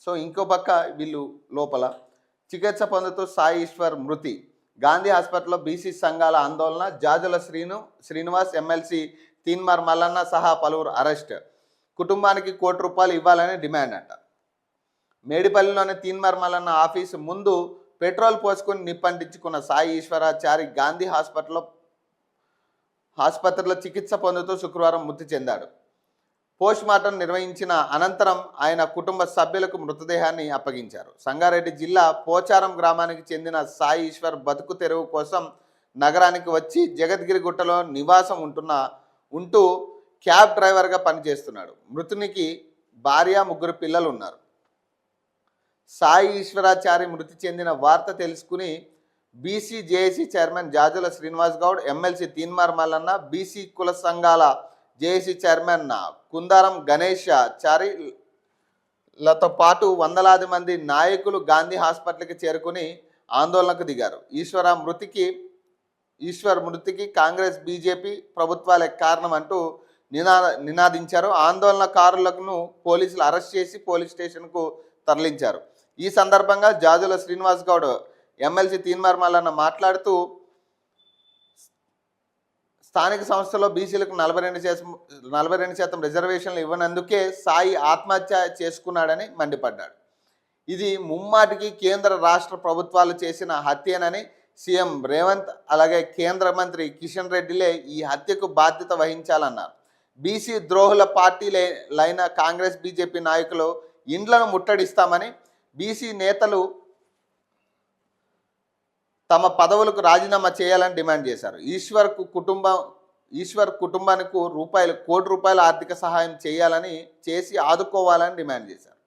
So ఇంకో పక్క వీళ్ళు లోపల చికిత్స పొందుతూ సాయి ఈశ్వర్ మృతి. గాంధీ హాస్పిటల్లో బీసీ సంఘాల ఆందోళన. జాజుల శ్రీనివాస్, ఎమ్మెల్సీ తీన్మార్ మల్లన్న సహా పలువురు అరెస్ట్. కుటుంబానికి ₹1 ఇవ్వాలని డిమాండ్ అంట. మేడిపల్లిలోని తీన్మార్ మల్లన్న ఆఫీసు ముందు పెట్రోల్ పోసుకుని నిప్పంటించుకున్న సాయి ఈశ్వరాచారి గాంధీ ఆసుపత్రిలో చికిత్స పొందుతూ శుక్రవారం మృతి చెందాడు. పోస్ట్మార్టం నిర్వహించిన అనంతరం ఆయన కుటుంబ సభ్యులకు మృతదేహాన్ని అప్పగించారు. సంగారెడ్డి జిల్లా పోచారం గ్రామానికి చెందిన సాయి ఈశ్వర్ బతుకు తెరువు కోసం నగరానికి వచ్చి జగద్గిరిగుట్టలో నివాసం ఉంటూ క్యాబ్ డ్రైవర్గా పనిచేస్తున్నాడు. మృతునికి భార్య, 3 పిల్లలు ఉన్నారు. సాయి ఈశ్వరాచారి మృతి చెందిన వార్త తెలుసుకుని BC JAC chairman Jajula Srinivas Goud, MLC Teenmar Mallanna, BC కుల సంఘాల జేఏసీ చైర్మన్ కుందారం గణేశాచారిలతో పాటు వందలాది మంది నాయకులు గాంధీ హాస్పిటల్కి చేరుకుని ఆందోళనకు దిగారు. ఈశ్వర్ మృతికి కాంగ్రెస్, బీజేపీ ప్రభుత్వాలే కారణం అంటూ నినాదించారు. ఆందోళనకారులను పోలీసులు అరెస్ట్ చేసి పోలీస్ స్టేషన్కు తరలించారు. ఈ సందర్భంగా జాజుల శ్రీనివాస్ గౌడ్, ఎమ్మెల్సీ తీన్మార్ మల్లన్న మాట్లాడుతూ స్థానిక సంస్థలో బీసీలకు 42% రిజర్వేషన్లు ఇవ్వనందుకే సాయి ఆత్మహత్య చేసుకున్నాడని మండిపడ్డాడు. ఇది ముమ్మాటికి కేంద్ర రాష్ట్ర ప్రభుత్వాలు చేసిన హత్యేనని సీఎం రేవంత్ అలాగే కేంద్ర మంత్రి కిషన్ రెడ్డిలే ఈ హత్యకు బాధ్యత వహించాలన్నారు. బీసీ ద్రోహుల పార్టీలైన కాంగ్రెస్, బీజేపీ నాయకులు ఇండ్లను ముట్టడిస్తామని, బీసీ నేతలు తమ పదవులకు రాజీనామా చేయాలని డిమాండ్ చేశారు. ఈశ్వర్ కుటుంబానికి ₹1 కోటి ఆర్థిక సహాయం చేసి ఆదుకోవాలని డిమాండ్ చేశారు.